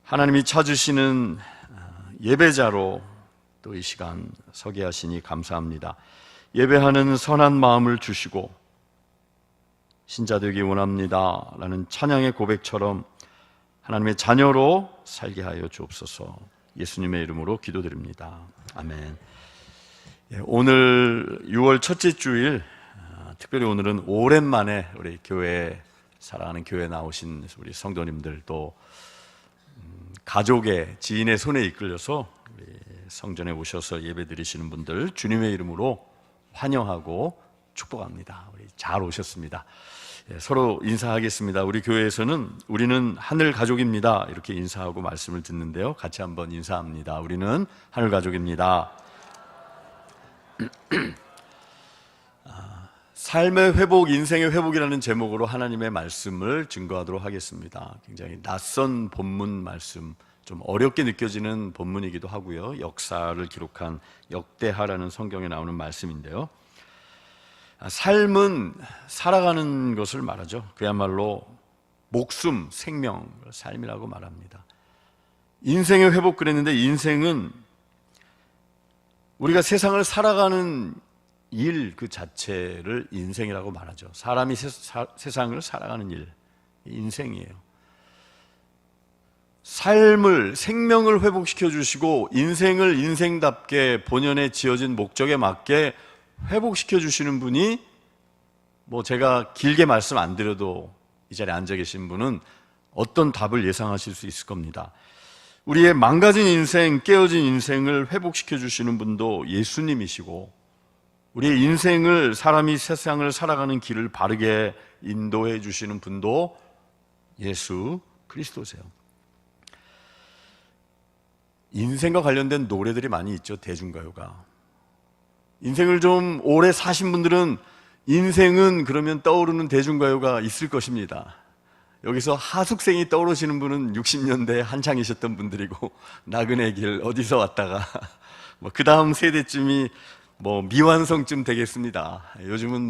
하나님이 찾으시는 예배자로 또 이 시간 서게 하시니 감사합니다. 예배하는 선한 마음을 주시고 신자 되기 원합니다 라는 찬양의 고백처럼 하나님의 자녀로 살게 하여 주옵소서. 예수님의 이름으로 기도드립니다. 아멘. 오늘 6월 첫째 주일, 특별히 오늘은 오랜만에 우리 교회, 사랑하는 교회에 나오신 우리 성도님들 또 가족의 지인의 손에 이끌려서 우리 성전에 오셔서 예배 드리시는 분들 주님의 이름으로 환영하고 축복합니다. 우리 잘 오셨습니다. 서로 인사하겠습니다. 우리 교회에서는 우리는 하늘 가족입니다 이렇게 인사하고 말씀을 듣는데요, 같이 한번 인사합니다. 우리는 하늘 가족입니다. 삶의 회복, 인생의 회복이라는 제목으로 하나님의 말씀을 증거하도록 하겠습니다. 굉장히 낯선 본문 말씀, 좀 어렵게 느껴지는 본문이기도 하고요, 역사를 기록한 역대하라는 성경에 나오는 말씀인데요, 삶은 살아가는 것을 말하죠. 그야말로 목숨, 생명, 삶이라고 말합니다. 인생의 회복 그랬는데, 인생은 우리가 세상을 살아가는 일 그 자체를 인생이라고 말하죠. 사람이 세상을 살아가는 일, 인생이에요. 삶을, 생명을 회복시켜 주시고 인생을 인생답게 본연에 지어진 목적에 맞게 회복시켜 주시는 분이, 제가 길게 말씀 안 드려도 이 자리에 앉아 계신 분은 어떤 답을 예상하실 수 있을 겁니다. 우리의 망가진 인생, 깨어진 인생을 회복시켜 주시는 분도 예수님이시고, 우리의 인생을, 사람이 세상을 살아가는 길을 바르게 인도해 주시는 분도 예수 그리스도세요. 인생과 관련된 노래들이 많이 있죠. 대중가요가. 인생을 좀 오래 사신 분들은 인생은 그러면 떠오르는 대중가요가 있을 것입니다. 여기서 하숙생이 떠오르시는 분은 60년대에 한창이셨던 분들이고, 나그네 길 어디서 왔다가 그 다음 세대쯤이 미완성쯤 되겠습니다. 요즘은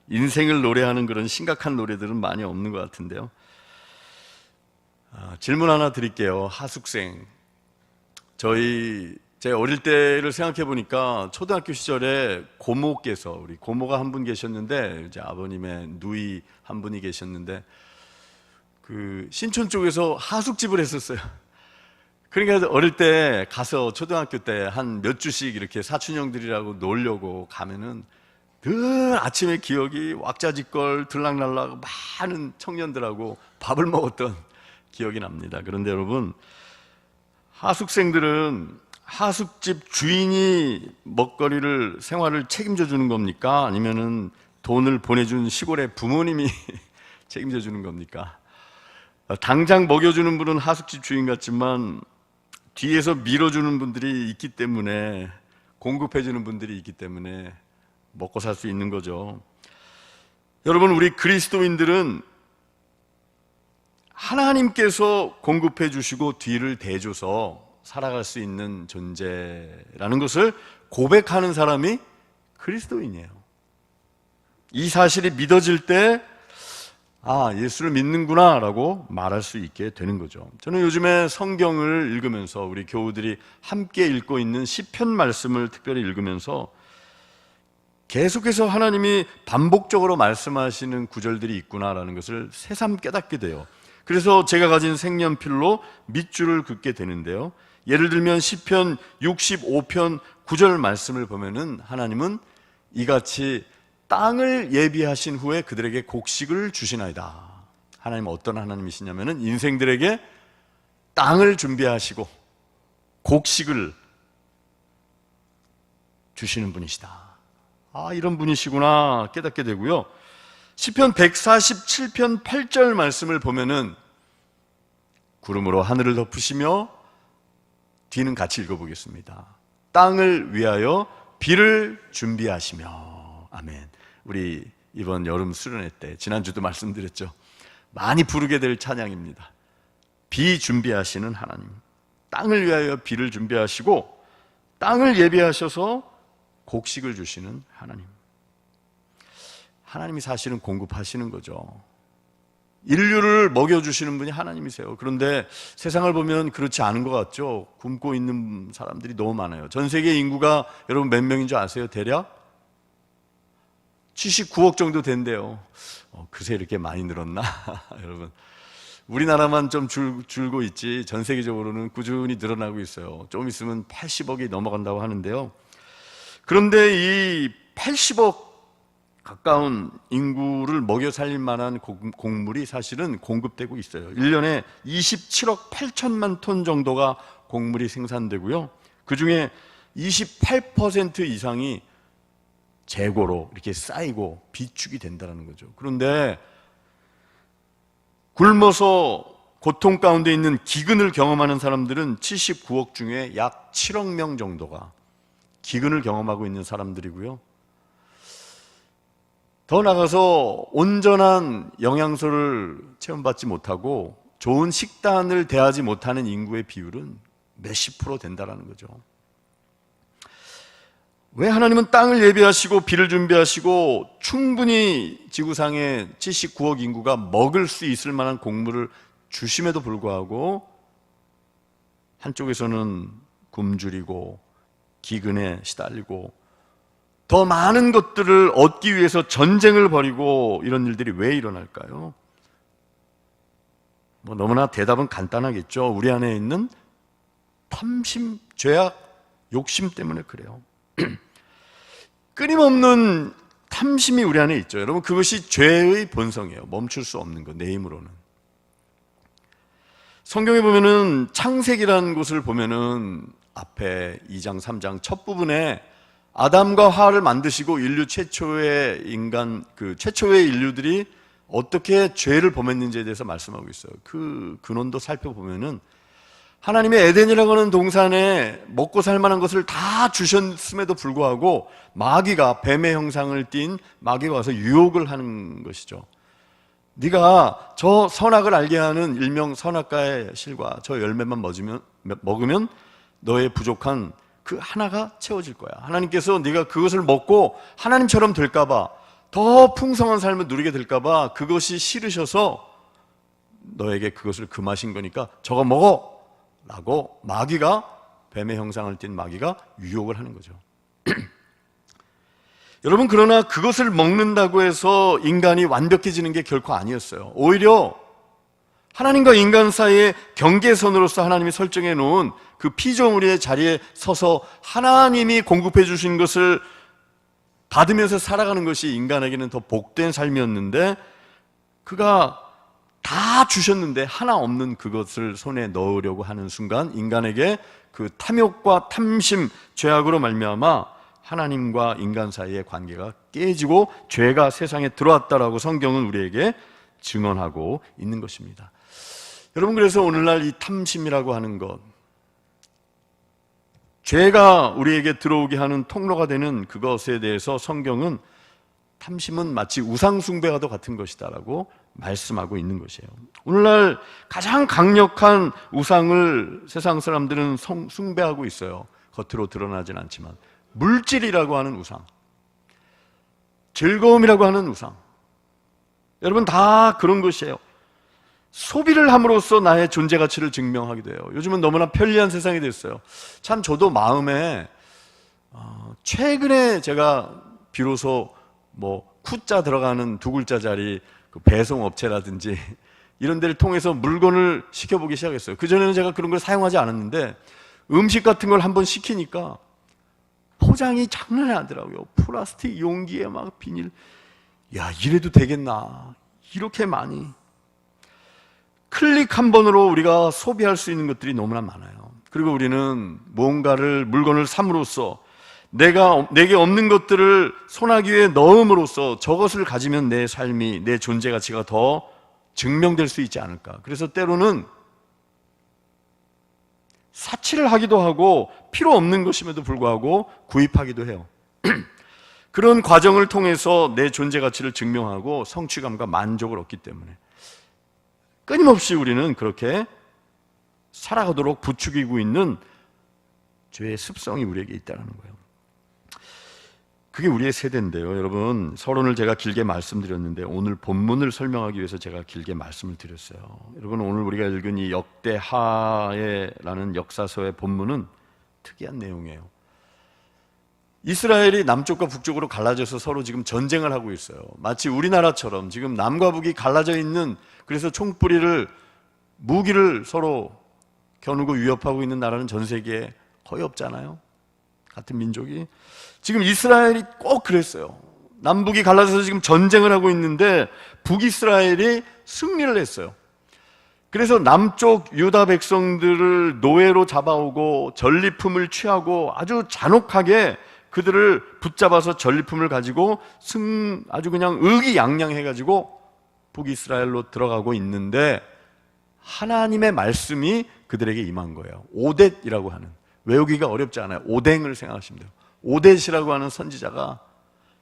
인생을 노래하는 그런 심각한 노래들은 많이 없는 것 같은데요. 질문 하나 드릴게요. 하숙생, 제 어릴 때를 생각해 보니까 초등학교 시절에 고모께서, 우리 고모가 한 분 계셨는데, 이제 아버님의 누이 한 분이 계셨는데, 그 신촌 쪽에서 하숙집을 했었어요. 그러니까 어릴 때 가서 초등학교 때 한 몇 주씩 이렇게 사촌형들이라고 놀려고 가면은 늘 아침에 기억이 왁자지껄 들락날락 많은 청년들하고 밥을 먹었던 기억이 납니다. 그런데 여러분, 하숙생들은 하숙집 주인이 먹거리를, 생활을 책임져 주는 겁니까? 아니면은 돈을 보내준 시골의 부모님이 책임져 주는 겁니까? 당장 먹여주는 분은 하숙집 주인 같지만 뒤에서 밀어주는 분들이 있기 때문에, 공급해주는 분들이 있기 때문에 먹고 살 수 있는 거죠. 여러분, 우리 그리스도인들은 하나님께서 공급해 주시고 뒤를 대줘서 살아갈 수 있는 존재라는 것을 고백하는 사람이 그리스도인이에요. 이 사실이 믿어질 때, 예수를 믿는구나 라고 말할 수 있게 되는 거죠. 저는 요즘에 성경을 읽으면서, 우리 교우들이 함께 읽고 있는 시편 말씀을 특별히 읽으면서 계속해서 하나님이 반복적으로 말씀하시는 구절들이 있구나라는 것을 새삼 깨닫게 돼요. 그래서 제가 가진 색연필로 밑줄을 긋게 되는데요, 예를 들면 시편 65편 9절 말씀을 보면은 하나님은 이같이 땅을 예비하신 후에 그들에게 곡식을 주시나이다. 하나님은 어떤 하나님이시냐면은 인생들에게 땅을 준비하시고 곡식을 주시는 분이시다. 이런 분이시구나 깨닫게 되고요. 시편 147편 8절 말씀을 보면은 구름으로 하늘을 덮으시며, 뒤는 같이 읽어보겠습니다. 땅을 위하여 비를 준비하시며. 아멘. 우리 이번 여름 수련회 때, 지난주도 말씀드렸죠, 많이 부르게 될 찬양입니다. 비 준비하시는 하나님, 땅을 위하여 비를 준비하시고 땅을 예비하셔서 곡식을 주시는 하나님. 하나님이 사실은 공급하시는 거죠. 인류를 먹여주시는 분이 하나님이세요. 그런데 세상을 보면 그렇지 않은 것 같죠? 굶고 있는 사람들이 너무 많아요. 전 세계 인구가 여러분 몇 명인 줄 아세요? 대략 79억 정도 된대요. 그새 이렇게 많이 늘었나? 여러분, 우리나라만 좀 줄고 있지 전 세계적으로는 꾸준히 늘어나고 있어요. 좀 있으면 80억이 넘어간다고 하는데요. 그런데 이 80억 가까운 인구를 먹여 살릴 만한 곡물이 사실은 공급되고 있어요. 1년에 27억 8천만 톤 정도가 곡물이 생산되고요. 그 중에 28% 이상이 재고로 이렇게 쌓이고 비축이 된다는 거죠. 그런데 굶어서 고통 가운데 있는 기근을 경험하는 사람들은 79억 중에 약 7억 명 정도가 기근을 경험하고 있는 사람들이고요. 더 나아가서 온전한 영양소를 체험받지 못하고 좋은 식단을 대하지 못하는 인구의 비율은 몇십 프로 된다는 거죠. 왜 하나님은 땅을 예비하시고 비를 준비하시고 충분히 지구상의 79억 인구가 먹을 수 있을 만한 곡물을 주심에도 불구하고 한쪽에서는 굶주리고 기근에 시달리고 더 많은 것들을 얻기 위해서 전쟁을 벌이고 이런 일들이 왜 일어날까요? 너무나 대답은 간단하겠죠. 우리 안에 있는 탐심, 죄악, 욕심 때문에 그래요. 끊임없는 탐심이 우리 안에 있죠. 여러분, 그것이 죄의 본성이에요. 멈출 수 없는 것, 내 힘으로는. 성경에 보면은 창세기라는 곳을 보면은 앞에 2장, 3장 첫 부분에 아담과 하와를 만드시고 인류 최초의 최초의 인류들이 어떻게 죄를 범했는지에 대해서 말씀하고 있어요. 그 근원도 살펴보면은 하나님의 에덴이라고 하는 동산에 먹고 살 만한 것을 다 주셨음에도 불구하고 마귀가, 뱀의 형상을 띤 마귀가 와서 유혹을 하는 것이죠. 네가 저 선악을 알게 하는 일명 선악과의 실과 저 열매만 먹으면 너의 부족한 그 하나가 채워질 거야. 하나님께서 네가 그것을 먹고 하나님처럼 될까 봐, 더 풍성한 삶을 누리게 될까 봐 그것이 싫으셔서 너에게 그것을 금하신 거니까 저거 먹어! 라고 마귀가, 뱀의 형상을 띤 마귀가 유혹을 하는 거죠. 여러분, 그러나 그것을 먹는다고 해서 인간이 완벽해지는 게 결코 아니었어요. 오히려 하나님과 인간 사이의 경계선으로서 하나님이 설정해 놓은 그 피조물의 자리에 서서 하나님이 공급해 주신 것을 받으면서 살아가는 것이 인간에게는 더 복된 삶이었는데, 그가 다 주셨는데 하나 없는 그것을 손에 넣으려고 하는 순간 인간에게 그 탐욕과 탐심, 죄악으로 말미암아 하나님과 인간 사이의 관계가 깨지고 죄가 세상에 들어왔다라고 성경은 우리에게 증언하고 있는 것입니다. 여러분, 그래서 오늘날 이 탐심이라고 하는 것, 죄가 우리에게 들어오게 하는 통로가 되는 그것에 대해서 성경은 탐심은 마치 우상숭배와도 같은 것이다라고 말씀하고 있는 것이에요. 오늘날 가장 강력한 우상을 세상 사람들은 숭배하고 있어요. 겉으로 드러나진 않지만 물질이라고 하는 우상, 즐거움이라고 하는 우상, 여러분 다 그런 것이에요. 소비를 함으로써 나의 존재 가치를 증명하기도 해요. 요즘은 너무나 편리한 세상이 됐어요. 참 저도 마음에 최근에 제가 비로소 쿠자 들어가는 두 글자짜리 그 배송업체라든지 이런 데를 통해서 물건을 시켜보기 시작했어요. 그전에는 제가 그런 걸 사용하지 않았는데 음식 같은 걸 한번 시키니까 포장이 장난이 아니더라고요. 플라스틱 용기에 막 비닐. 야, 이래도 되겠나? 이렇게 많이. 클릭 한 번으로 우리가 소비할 수 있는 것들이 너무나 많아요. 그리고 우리는 물건을 삼으로써 내게 없는 것들을 소나기에 넣음으로써 저것을 가지면 내 삶이, 내 존재 가치가 더 증명될 수 있지 않을까. 그래서 때로는 사치를 하기도 하고 필요 없는 것임에도 불구하고 구입하기도 해요. 그런 과정을 통해서 내 존재 가치를 증명하고 성취감과 만족을 얻기 때문에 끊임없이 우리는 그렇게 살아가도록 부추기고 있는 죄의 습성이 우리에게 있다는 거예요. 그게 우리의 세대인데요. 여러분, 서론을 제가 길게 말씀드렸는데 오늘 본문을 설명하기 위해서 제가 길게 말씀을 드렸어요. 여러분, 오늘 우리가 읽은 이 역대하라는 역사서의 본문은 특이한 내용이에요. 이스라엘이 남쪽과 북쪽으로 갈라져서 서로 지금 전쟁을 하고 있어요. 마치 우리나라처럼 지금 남과 북이 갈라져 있는, 그래서 총뿌리를, 무기를 서로 겨누고 위협하고 있는 나라는 전 세계에 거의 없잖아요. 같은 민족이. 지금 이스라엘이 꼭 그랬어요. 남북이 갈라져서 지금 전쟁을 하고 있는데 북이스라엘이 승리를 했어요. 그래서 남쪽 유다 백성들을 노예로 잡아오고 전리품을 취하고 아주 잔혹하게 그들을 붙잡아서 전리품을 가지고 아주 그냥 의기양양해가지고 북이스라엘로 들어가고 있는데 하나님의 말씀이 그들에게 임한 거예요. 오뎃이라고 하는, 외우기가 어렵지 않아요. 오뎅을 생각하시면 돼요. 오뎃이라고 하는 선지자가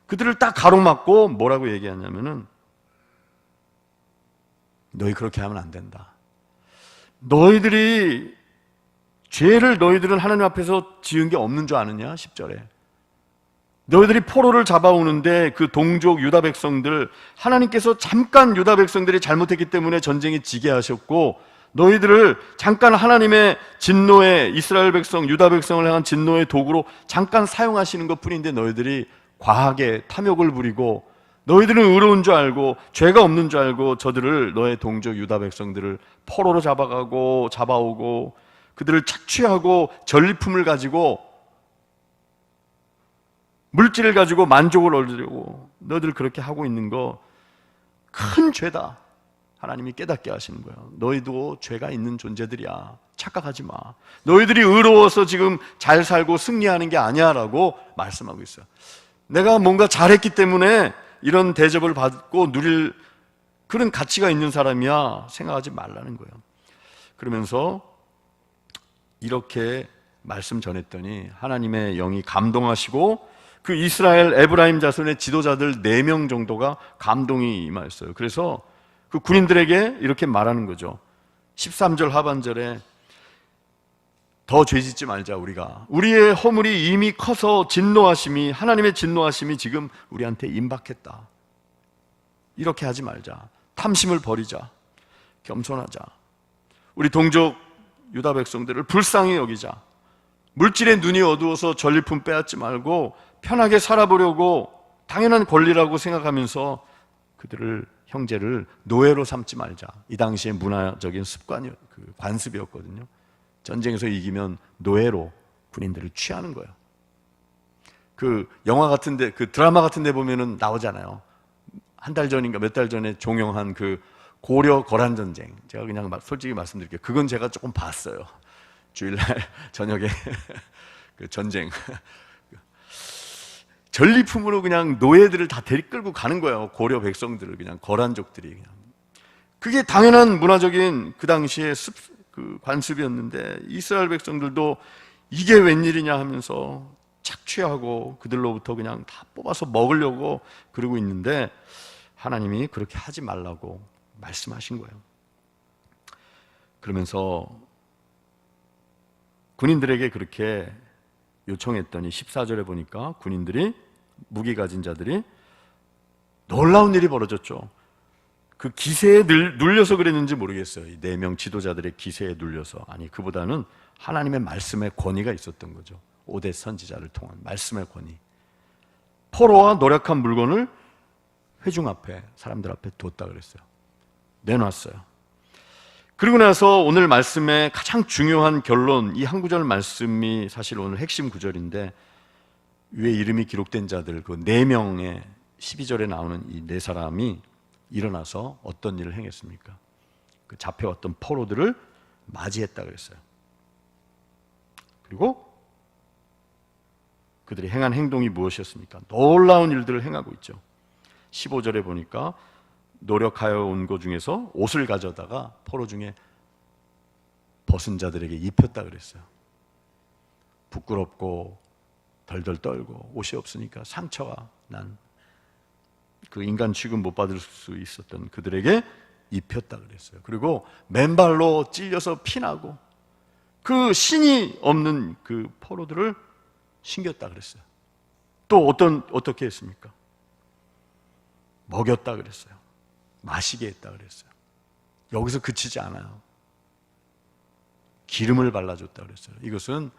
그들을 딱 가로막고 뭐라고 얘기하냐면은, 너희 그렇게 하면 안 된다. 너희들이 죄를 너희들은 하나님 앞에서 지은 게 없는 줄 아느냐? 10절에 너희들이 포로를 잡아오는데 그 동족 유다 백성들, 하나님께서 잠깐 유다 백성들이 잘못했기 때문에 전쟁이 지게 하셨고 너희들을 잠깐 하나님의 진노의, 이스라엘 백성, 유다 백성을 향한 진노의 도구로 잠깐 사용하시는 것 뿐인데 너희들이 과하게 탐욕을 부리고 너희들은 의로운 줄 알고 죄가 없는 줄 알고 저들을, 너의 동족 유다 백성들을 포로로 잡아오고 그들을 착취하고 전리품을 가지고 물질을 가지고 만족을 얻으려고 너희들 그렇게 하고 있는 거 큰 죄다. 하나님이 깨닫게 하시는 거예요. 너희도 죄가 있는 존재들이야. 착각하지 마. 너희들이 의로워서 지금 잘 살고 승리하는 게 아니야 라고 말씀하고 있어요. 내가 뭔가 잘했기 때문에 이런 대접을 받고 누릴 그런 가치가 있는 사람이야 생각하지 말라는 거예요. 그러면서 이렇게 말씀 전했더니 하나님의 영이 감동하시고 그 이스라엘 에브라임 자손의 지도자들 4명 정도가 감동이 임하였어요. 그래서 그 군인들에게 이렇게 말하는 거죠. 13절 하반절에 더 죄짓지 말자. 우리의 허물이 이미 커서 하나님의 진노하심이 지금 우리한테 임박했다. 이렇게 하지 말자. 탐심을 버리자. 겸손하자. 우리 동족 유다 백성들을 불쌍히 여기자. 물질의 눈이 어두워서 전리품 빼앗지 말고 편하게 살아보려고 당연한 권리라고 생각하면서 그들을, 형제를 노예로 삼지 말자. 이 당시의 문화적인 습관이 관습이었거든요. 전쟁에서 이기면 노예로 군인들을 취하는 거예요. 그 영화 같은데, 그 드라마 같은데 보면은 나오잖아요. 한 달 전인가 몇 달 전에 종영한 그 고려 거란 전쟁. 제가 그냥 솔직히 말씀드릴게요. 그건 제가 조금 봤어요. 주일날 저녁에 그 전쟁. 전리품으로 그냥 노예들을 다 데리끌고 가는 거예요. 고려 백성들을, 그냥 거란족들이. 그냥. 그게 당연한 문화적인 그 당시의 그 관습이었는데 이스라엘 백성들도 이게 웬일이냐 하면서 착취하고 그들로부터 그냥 다 뽑아서 먹으려고 그러고 있는데 하나님이 그렇게 하지 말라고 말씀하신 거예요. 그러면서 군인들에게 그렇게 요청했더니 14절에 보니까 군인들이, 무기 가진 자들이, 놀라운 일이 벌어졌죠. 그 기세에 눌려서 그랬는지 모르겠어요. 이 4명 지도자들의 기세에 눌려서. 아니, 그보다는 하나님의 말씀의 권위가 있었던 거죠. 오뎃 선지자를 통한 말씀의 권위. 포로와 노력한 물건을 회중 앞에, 사람들 앞에 뒀다 그랬어요. 내놨어요. 그리고 나서 오늘 말씀의 가장 중요한 결론, 이 한 구절 말씀이 사실 오늘 핵심 구절인데, 위에 이름이 기록된 자들 그 4명의 12절에 나오는 이 4사람이 일어나서 어떤 일을 행했습니까? 그 잡혀왔던 포로들을 맞이했다 그랬어요. 그리고 그들이 행한 행동이 무엇이었습니까? 놀라운 일들을 행하고 있죠. 15절에 보니까 노력하여 온 것 중에서 옷을 가져다가 포로 중에 벗은 자들에게 입혔다 그랬어요. 부끄럽고 덜덜 떨고 옷이 없으니까 상처가 난 그 인간 취급 못 받을 수 있었던 그들에게 입혔다 그랬어요. 그리고 맨발로 찔려서 피나고 그 신이 없는 그 포로들을 신겼다 그랬어요. 또 어떻게 했습니까? 먹였다 그랬어요. 마시게 했다 그랬어요. 여기서 그치지 않아요. 기름을 발라줬다 그랬어요. 이것은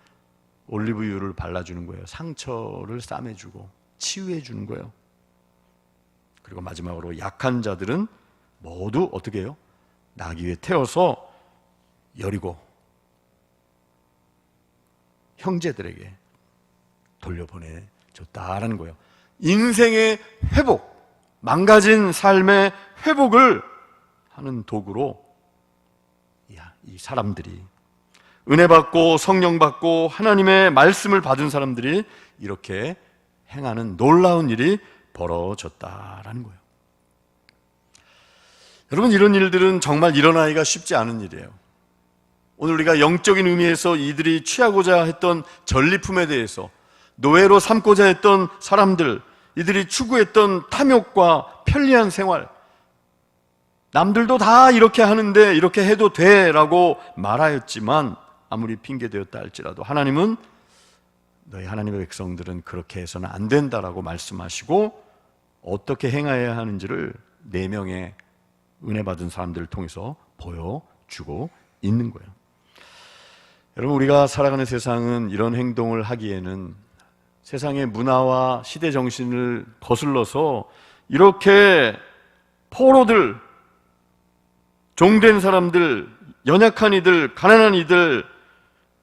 올리브유를 발라주는 거예요. 상처를 싸매주고 치유해주는 거예요. 그리고 마지막으로 약한 자들은 모두 어떻게 해요? 나귀 위에 태워서 여리고 형제들에게 돌려보내줬다라는 거예요. 인생의 회복, 망가진 삶의 회복을 하는 도구로 이 사람들이, 은혜 받고 성령 받고 하나님의 말씀을 받은 사람들이 이렇게 행하는 놀라운 일이 벌어졌다라는 거예요. 여러분, 이런 일들은 정말 일어나기가 쉽지 않은 일이에요. 오늘 우리가 영적인 의미에서 이들이 취하고자 했던 전리품에 대해서, 노예로 삼고자 했던 사람들, 이들이 추구했던 탐욕과 편리한 생활, 남들도 다 이렇게 하는데 이렇게 해도 돼라고 말하였지만, 아무리 핑계되었다 할지라도 하나님은 너희 하나님의 백성들은 그렇게 해서는 안 된다라고 말씀하시고 어떻게 행해야 하는지를 4명의 은혜 받은 사람들을 통해서 보여주고 있는 거예요. 여러분, 우리가 살아가는 세상은 이런 행동을 하기에는 세상의 문화와 시대 정신을 거슬러서 이렇게 포로들, 종된 사람들, 연약한 이들, 가난한 이들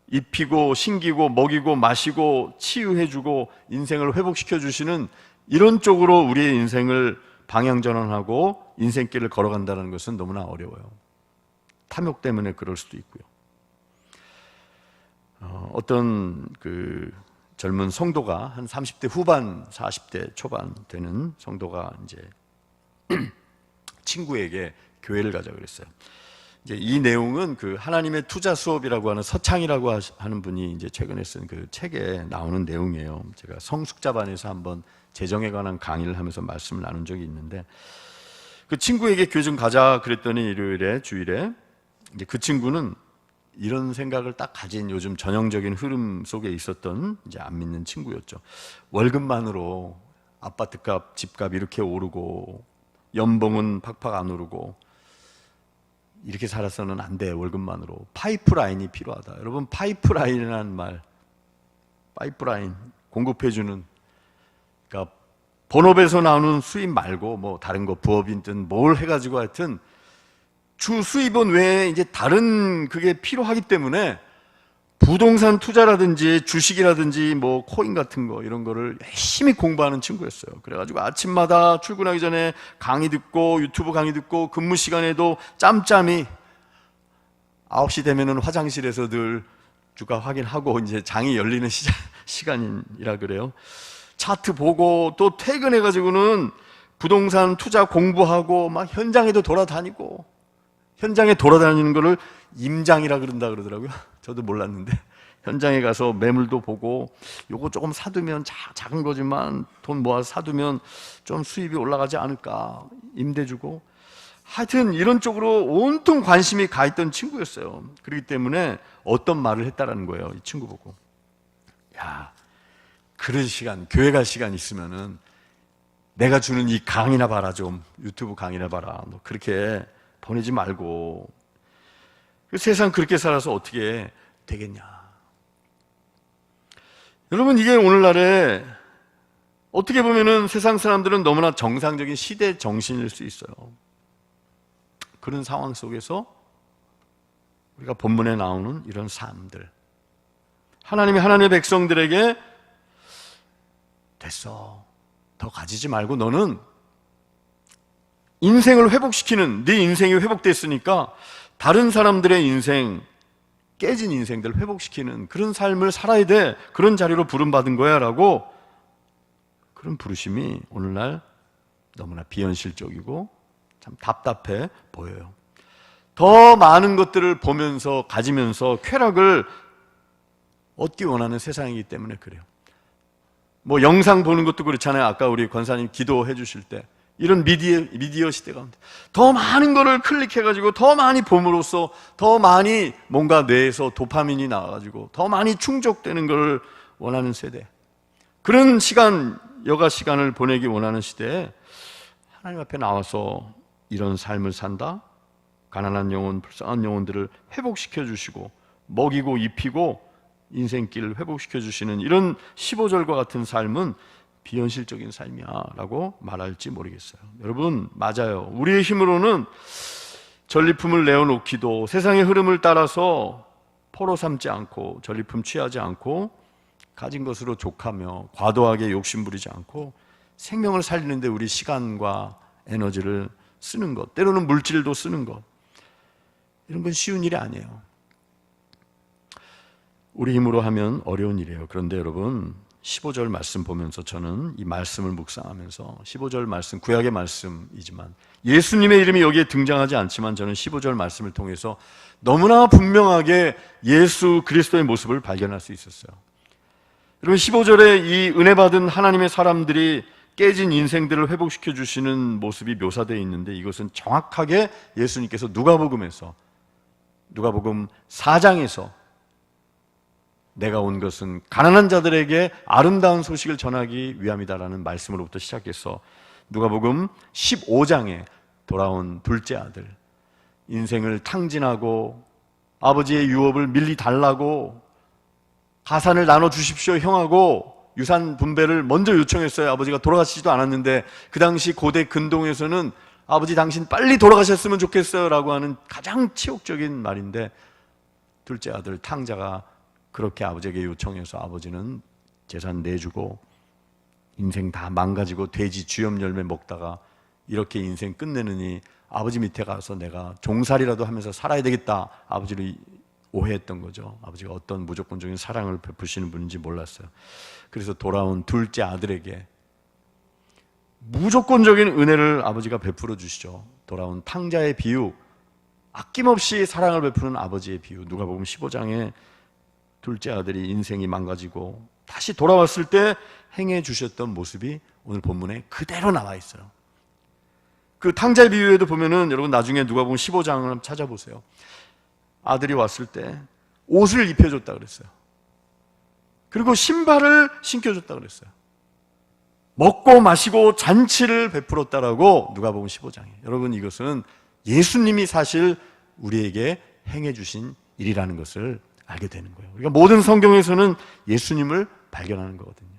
입히고 신기고 먹이고 마시고 치유해주고 인생을 회복시켜 주시는 이런 쪽으로 우리의 인생을 방향전환하고 인생길을 걸어간다는 것은 너무나 어려워요. 탐욕 때문에 그럴 수도 있고요. 어떤 젊은 성도가 한 30대 후반, 40대 초반 되는 성도가 이제 친구에게 교회를 가자고 그랬어요. 이제 이 내용은 하나님의 투자 수업이라고 하는 서창이라고 하는 분이 이제 최근에 쓴 그 책에 나오는 내용이에요. 제가 성숙자반에서 한번 재정에 관한 강의를 하면서 말씀을 나눈 적이 있는데, 그 친구에게 교회 좀 가자 그랬더니 일요일에, 주일에 이제 그 친구는 이런 생각을 딱 가진 요즘 전형적인 흐름 속에 있었던 이제 안 믿는 친구였죠. 월급만으로 아파트값, 집값 이렇게 오르고 연봉은 팍팍 안 오르고 이렇게 살아서는 안 돼. 월급만으로 파이프라인이 필요하다. 여러분, 파이프라인이라는 말, 파이프라인 공급해주는, 그러니까 본업에서 나오는 수입 말고 뭐 다른 거 부업이든 뭘 해가지고 하여튼 주 수입원 외에 이제 다른 그게 필요하기 때문에 부동산 투자라든지 주식이라든지 뭐 코인 같은 거 이런 거를 열심히 공부하는 친구였어요. 그래가지고 아침마다 출근하기 전에 강의 듣고 유튜브 강의 듣고 근무 시간에도 짬짬이 9시 되면은 화장실에서 늘 주가 확인하고 이제 장이 열리는 시간이라 그래요. 차트 보고 또 퇴근해가지고는 부동산 투자 공부하고 막 현장에도 돌아다니고, 현장에 돌아다니는 거를 임장이라 그런다 그러더라고요. 저도 몰랐는데 현장에 가서 매물도 보고 요거 조금 사두면 작은 거지만 돈 모아서 사두면 좀 수입이 올라가지 않을까, 임대 주고, 하여튼 이런 쪽으로 온통 관심이 가 있던 친구였어요. 그렇기 때문에 어떤 말을 했다라는 거예요. 이 친구 보고, 야, 그런 시간, 교회 갈 시간 있으면은 내가 주는 이 강의나 봐라, 좀 유튜브 강의나 봐라. 너 그렇게 보내지 말고, 세상 그렇게 살아서 어떻게 되겠냐. 여러분, 이게 오늘날에 어떻게 보면은 세상 사람들은 너무나 정상적인 시대 정신일 수 있어요. 그런 상황 속에서 우리가 본문에 나오는 이런 삶들, 하나님이 하나님의 백성들에게 됐어, 더 가지지 말고 너는 인생을 회복시키는, 네 인생이 회복됐으니까 다른 사람들의 인생, 깨진 인생들 회복시키는 그런 삶을 살아야 돼. 그런 자리로 부름받은 거야 라고, 그런 부르심이 오늘날 너무나 비현실적이고 참 답답해 보여요. 더 많은 것들을 보면서 가지면서 쾌락을 얻기 원하는 세상이기 때문에 그래요. 뭐 영상 보는 것도 그렇잖아요. 아까 우리 권사님 기도해 주실 때 이런 미디어 시대 가운데 더 많은 거를 클릭해가지고 더 많이 봄으로써 더 많이 뭔가 뇌에서 도파민이 나와가지고 더 많이 충족되는 걸 원하는 세대. 그런 시간, 여가 시간을 보내기 원하는 시대에 하나님 앞에 나와서 이런 삶을 산다? 가난한 영혼, 불쌍한 영혼들을 회복시켜 주시고 먹이고 입히고 인생길을 회복시켜 주시는 이런 15절과 같은 삶은 비현실적인 삶이야 라고 말할지 모르겠어요. 여러분, 맞아요. 우리의 힘으로는 전리품을 내어놓기도, 세상의 흐름을 따라서 포로 삼지 않고 전리품 취하지 않고 가진 것으로 족하며 과도하게 욕심부리지 않고 생명을 살리는데 우리 시간과 에너지를 쓰는 것, 때로는 물질도 쓰는 것, 이런 건 쉬운 일이 아니에요. 우리 힘으로 하면 어려운 일이에요. 그런데 여러분, 15절 말씀 보면서 저는 이 말씀을 묵상하면서 15절 말씀, 구약의 말씀이지만 예수님의 이름이 여기에 등장하지 않지만 저는 15절 말씀을 통해서 너무나 분명하게 예수 그리스도의 모습을 발견할 수 있었어요. 여러분, 15절에 이 은혜 받은 하나님의 사람들이 깨진 인생들을 회복시켜 주시는 모습이 묘사되어 있는데, 이것은 정확하게 예수님께서 누가복음 4장에서 내가 온 것은 가난한 자들에게 아름다운 소식을 전하기 위함이다라는 말씀으로부터 시작해서 누가복음 15장에 돌아온 둘째 아들, 인생을 탕진하고 아버지의 유업을 밀리 달라고 가산을 나눠주십시오 형하고 유산 분배를 먼저 요청했어요. 아버지가 돌아가시지도 않았는데, 그 당시 고대 근동에서는 아버지 당신 빨리 돌아가셨으면 좋겠어요 라고 하는 가장 치욕적인 말인데, 둘째 아들 탕자가 그렇게 아버지에게 요청해서 아버지는 재산 내주고 인생 다 망가지고 돼지 쥐염 열매 먹다가 이렇게 인생 끝내느니 아버지 밑에 가서 내가 종살이라도 하면서 살아야 되겠다, 아버지를 오해했던 거죠. 아버지가 어떤 무조건적인 사랑을 베푸시는 분인지 몰랐어요. 그래서 돌아온 둘째 아들에게 무조건적인 은혜를 아버지가 베풀어 주시죠. 돌아온 탕자의 비유, 아낌없이 사랑을 베푸는 아버지의 비유. 누가복음 15장에 둘째 아들이 인생이 망가지고 다시 돌아왔을 때 행해 주셨던 모습이 오늘 본문에 그대로 나와 있어요. 그 탕자의 비유에도 보면은 여러분 나중에 누가복음 15장을 한번 찾아보세요. 아들이 왔을 때 옷을 입혀줬다 그랬어요. 그리고 신발을 신겨줬다 그랬어요. 먹고 마시고 잔치를 베풀었다라고 누가복음 15장에. 여러분, 이것은 예수님이 사실 우리에게 행해 주신 일이라는 것을 알게 되는 거예요. 그러니까 모든 성경에서는 예수님을 발견하는 거거든요.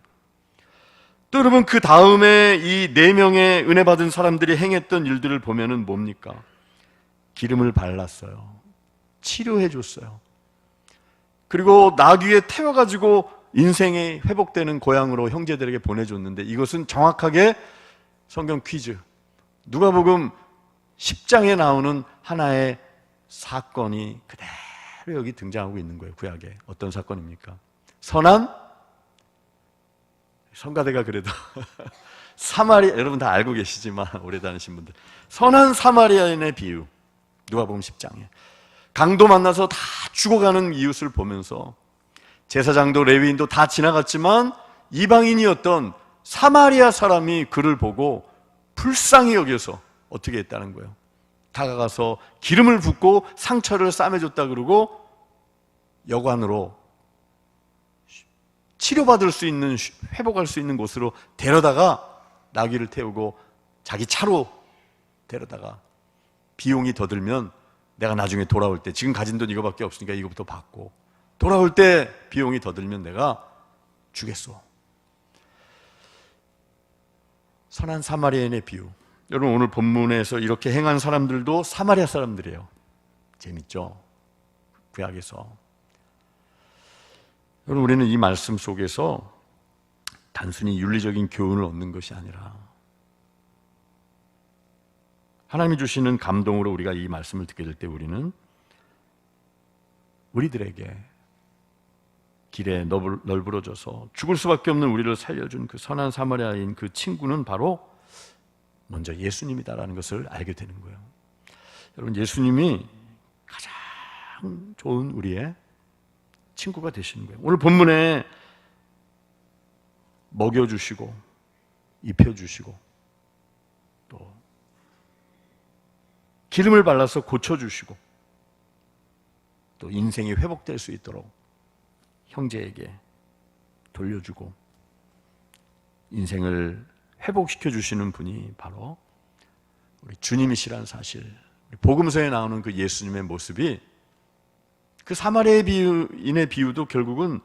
또 여러분, 그 다음에 이 4명의 은혜 받은 사람들이 행했던 일들을 보면은 뭡니까? 기름을 발랐어요. 치료해 줬어요. 그리고 나귀에 태워가지고 인생이 회복되는 고향으로 형제들에게 보내줬는데, 이것은 정확하게 성경 퀴즈, 누가복음 10장에 나오는 하나의 사건이 그대로 여기 등장하고 있는 거예요. 구약에. 어떤 사건입니까? 선한 성가대가 그래도 사마리아, 여러분 다 알고 계시지만 오래 다니신 분들, 선한 사마리아인의 비유, 누가복음 10장에 강도 만나서 다 죽어가는 이웃을 보면서 제사장도 레위인도 다 지나갔지만 이방인이었던 사마리아 사람이 그를 보고 불쌍히 여겨서 어떻게 했다는 거예요? 다가가서 기름을 붓고 상처를 싸매줬다 그러고 여관으로 치료받을 수 있는, 회복할 수 있는 곳으로 데려다가 나귀를 태우고 자기 차로 데려다가 비용이 더 들면 내가 나중에 돌아올 때, 지금 가진 돈 이거밖에 없으니까 이거부터 받고 돌아올 때 비용이 더 들면 내가 주겠소. 선한 사마리아인의 비유. 여러분, 오늘 본문에서 이렇게 행한 사람들도 사마리아 사람들이에요. 재밌죠? 구약에서. 여러분, 우리는 이 말씀 속에서 단순히 윤리적인 교훈을 얻는 것이 아니라 하나님이 주시는 감동으로 우리가 이 말씀을 듣게 될 때 우리는 우리들에게 길에 널브러져서 죽을 수밖에 없는 우리를 살려준 그 선한 사마리아인 그 친구는 바로 먼저 예수님이다라는 것을 알게 되는 거예요. 여러분, 예수님이 가장 좋은 우리의 친구가 되시는 거예요. 오늘 본문에 먹여주시고 입혀주시고 또 기름을 발라서 고쳐주시고 또 인생이 회복될 수 있도록 형제에게 돌려주고 인생을 회복시켜 주시는 분이 바로 우리 주님이시라는 사실, 복음서에 나오는 그 예수님의 모습이, 그 사마리아인의 비유도 결국은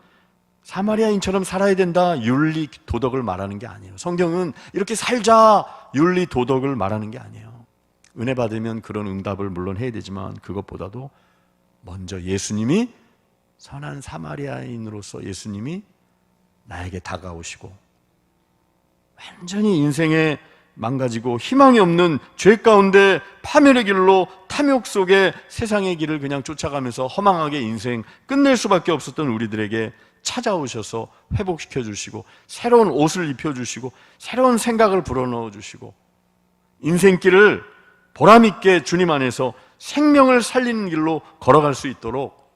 사마리아인처럼 살아야 된다, 윤리 도덕을 말하는 게 아니에요. 성경은 이렇게 살자, 윤리 도덕을 말하는 게 아니에요. 은혜 받으면 그런 응답을 물론 해야 되지만, 그것보다도 먼저 예수님이, 선한 사마리아인으로서 예수님이 나에게 다가오시고, 완전히 인생에 망가지고 희망이 없는 죄 가운데 파멸의 길로, 탐욕 속에 세상의 길을 그냥 쫓아가면서 허망하게 인생 끝낼 수밖에 없었던 우리들에게 찾아오셔서 회복시켜 주시고, 새로운 옷을 입혀 주시고, 새로운 생각을 불어넣어 주시고, 인생길을 보람있게 주님 안에서 생명을 살리는 길로 걸어갈 수 있도록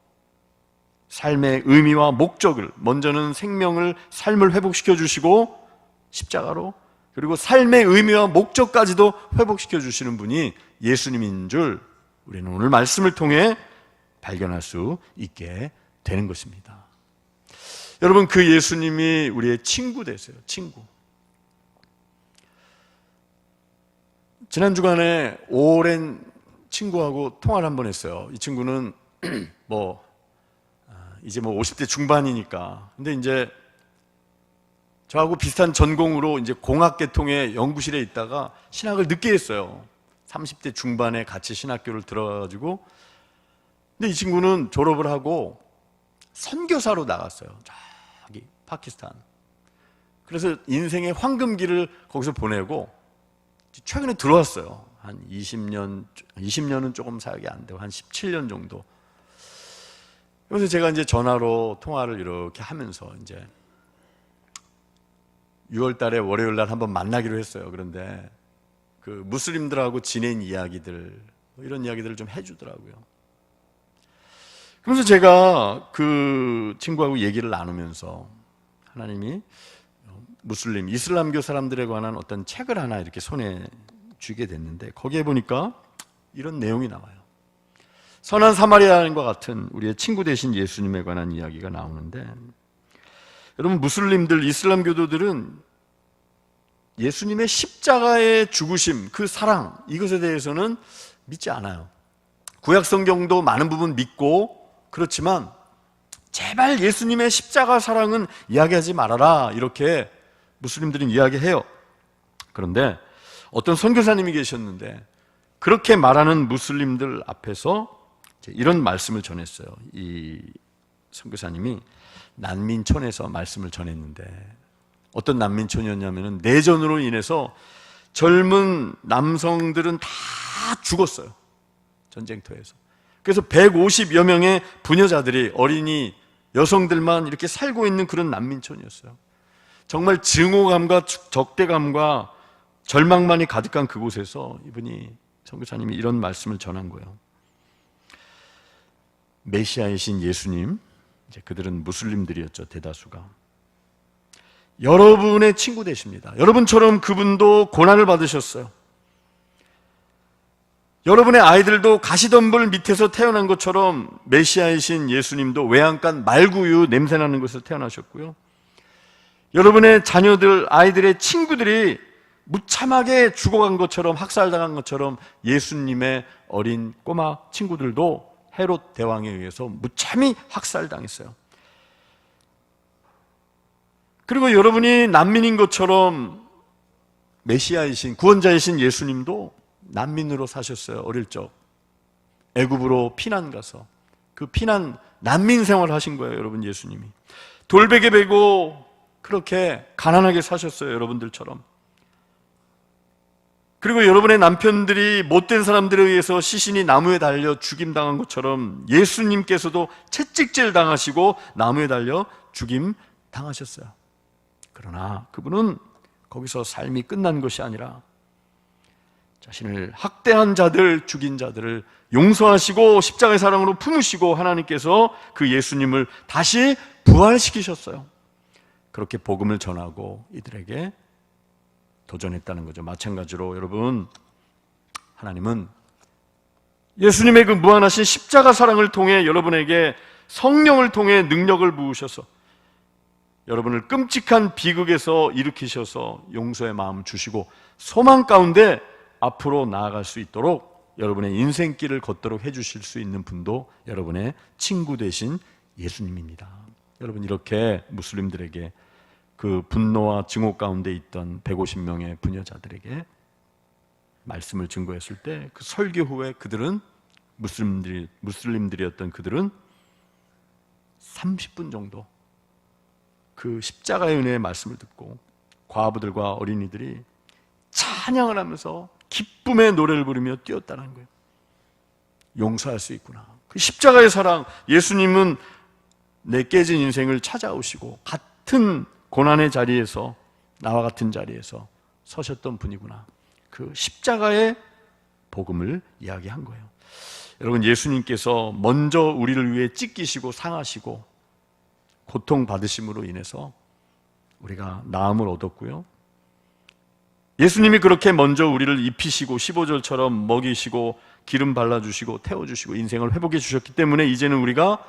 삶의 의미와 목적을, 먼저는 생명을, 삶을 회복시켜 주시고 십자가로, 그리고 삶의 의미와 목적까지도 회복시켜 주시는 분이 예수님인 줄 우리는 오늘 말씀을 통해 발견할 수 있게 되는 것입니다. 여러분, 그 예수님이 우리의 친구 되세요. 친구. 지난 주간에 오랜 친구하고 통화를 한번 했어요. 이 친구는 이제 50대 중반이니까. 근데 이제 저하고 비슷한 전공으로 이제 공학계통의 연구실에 있다가 신학을 늦게 했어요. 30대 중반에 같이 신학교를 들어가가지고. 근데 이 친구는 졸업을 하고 선교사로 나갔어요. 저기 파키스탄. 그래서 인생의 황금기를 거기서 보내고 최근에 들어왔어요. 한 20년은 조금 사역이 안 되고 한 17년 정도. 그래서 제가 이제 전화로 통화를 이렇게 하면서 이제 6월 달에 월요일 날 한번 만나기로 했어요. 그런데 그 무슬림들하고 지낸 이야기들, 이런 이야기들을 좀 해주더라고요. 그래서 제가 그 친구하고 얘기를 나누면서 하나님이 무슬림, 이슬람교 사람들에 관한 어떤 책을 하나 이렇게 손에 쥐게 됐는데, 거기에 보니까 이런 내용이 나와요. 선한 사마리아인과 같은 우리의 친구 되신 예수님에 관한 이야기가 나오는데, 여러분, 무슬림들, 이슬람교도들은 예수님의 십자가의 죽으심, 그 사랑, 이것에 대해서는 믿지 않아요. 구약 성경도 많은 부분 믿고 그렇지만 제발 예수님의 십자가 사랑은 이야기하지 말아라, 이렇게 무슬림들은 이야기해요. 그런데 어떤 선교사님이 계셨는데 그렇게 말하는 무슬림들 앞에서 이런 말씀을 전했어요. 이 선교사님이 난민촌에서 말씀을 전했는데, 어떤 난민촌이었냐면 내전으로 인해서 젊은 남성들은 다 죽었어요. 전쟁터에서. 그래서 150여 명의 부녀자들이, 어린이 여성들만 이렇게 살고 있는 그런 난민촌이었어요. 정말 증오감과 적대감과 절망만이 가득한 그곳에서 이분이, 선교사님이 이런 말씀을 전한 거예요. 메시아이신 예수님, 이제 그들은 무슬림들이었죠, 대다수가. 여러분의 친구 되십니다. 여러분처럼 그분도 고난을 받으셨어요. 여러분의 아이들도 가시덤불 밑에서 태어난 것처럼 메시아이신 예수님도 외양간 말구유 냄새나는 곳에서 태어나셨고요. 여러분의 자녀들, 아이들의 친구들이 무참하게 죽어간 것처럼, 학살당한 것처럼 예수님의 어린 꼬마 친구들도 헤롯 대왕에 의해서 무참히 학살당했어요. 그리고 여러분이 난민인 것처럼 메시아이신, 구원자이신 예수님도 난민으로 사셨어요. 어릴 적 애굽으로 피난 가서 그 피난 난민 생활을 하신 거예요. 여러분, 예수님이 돌베개 베고 그렇게 가난하게 사셨어요. 여러분들처럼. 그리고 여러분의 남편들이 못된 사람들에 의해서 시신이 나무에 달려 죽임당한 것처럼 예수님께서도 채찍질 당하시고 나무에 달려 죽임 당하셨어요. 그러나 그분은 거기서 삶이 끝난 것이 아니라 자신을 학대한 자들, 죽인 자들을 용서하시고 십자가의 사랑으로 품으시고 하나님께서 그 예수님을 다시 부활시키셨어요. 그렇게 복음을 전하고 이들에게 도전했다는 거죠. 마찬가지로 여러분, 하나님은 예수님의 그 무한하신 십자가 사랑을 통해 여러분에게 성령을 통해 능력을 부으셔서 여러분을 끔찍한 비극에서 일으키셔서 용서의 마음을 주시고 소망 가운데 앞으로 나아갈 수 있도록 여러분의 인생길을 걷도록 해주실 수 있는 분도 여러분의 친구 되신 예수님입니다. 여러분, 이렇게 무슬림들에게 그 분노와 증오 가운데 있던 150명의 부녀자들에게 말씀을 증거했을 때 그 설교 후에 그들은 무슬림들이었던 그들은 30분 정도 그 십자가의 은혜의 말씀을 듣고 과부들과 어린이들이 찬양을 하면서 기쁨의 노래를 부르며 뛰었다는 거예요. 용서할 수 있구나. 그 십자가의 사랑, 예수님은 내 깨진 인생을 찾아오시고 같은 고난의 자리에서, 나와 같은 자리에서 서셨던 분이구나. 그 십자가의 복음을 이야기한 거예요. 여러분, 예수님께서 먼저 우리를 위해 찢기시고 상하시고 고통받으심으로 인해서 우리가 나음을 얻었고요, 예수님이 그렇게 먼저 우리를 입히시고 15절처럼 먹이시고 기름 발라주시고 태워주시고 인생을 회복해 주셨기 때문에 이제는 우리가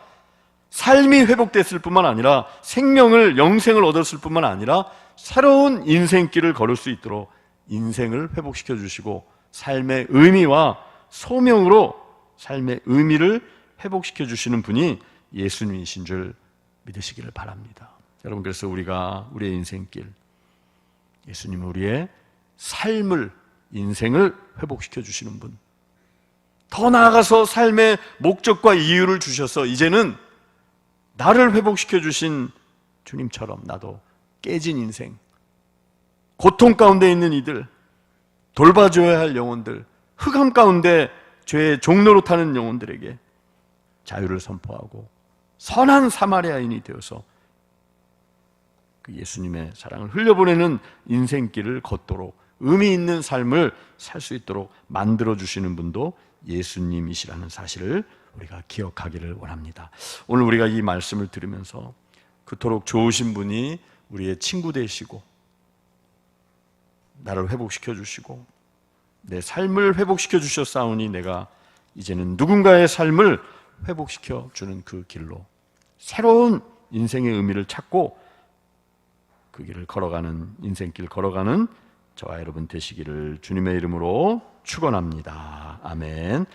삶이 회복됐을 뿐만 아니라 생명을, 영생을 얻었을 뿐만 아니라 새로운 인생길을 걸을 수 있도록 인생을 회복시켜 주시고 삶의 의미와 소명으로 삶의 의미를 회복시켜 주시는 분이 예수님이신 줄 믿으시기를 바랍니다. 여러분, 그래서 우리가 우리의 인생길, 예수님은 우리의 삶을, 인생을 회복시켜 주시는 분, 더 나아가서 삶의 목적과 이유를 주셔서 이제는 나를 회복시켜 주신 주님처럼 나도 깨진 인생, 고통 가운데 있는 이들, 돌봐줘야 할 영혼들, 흑암 가운데 죄의 종로로 타는 영혼들에게 자유를 선포하고 선한 사마리아인이 되어서 그 예수님의 사랑을 흘려보내는 인생길을 걷도록 의미 있는 삶을 살 수 있도록 만들어주시는 분도 예수님이시라는 사실을 우리가 기억하기를 원합니다. 오늘 우리가 이 말씀을 들으면서 그토록 좋으신 분이 우리의 친구 되시고 나를 회복시켜 주시고 내 삶을 회복시켜 주셨사오니 내가 이제는 누군가의 삶을 회복시켜 주는 그 길로 새로운 인생의 의미를 찾고 그 길을 걸어가는, 인생길 걸어가는 저와 여러분 되시기를 주님의 이름으로 축원합니다. 아멘.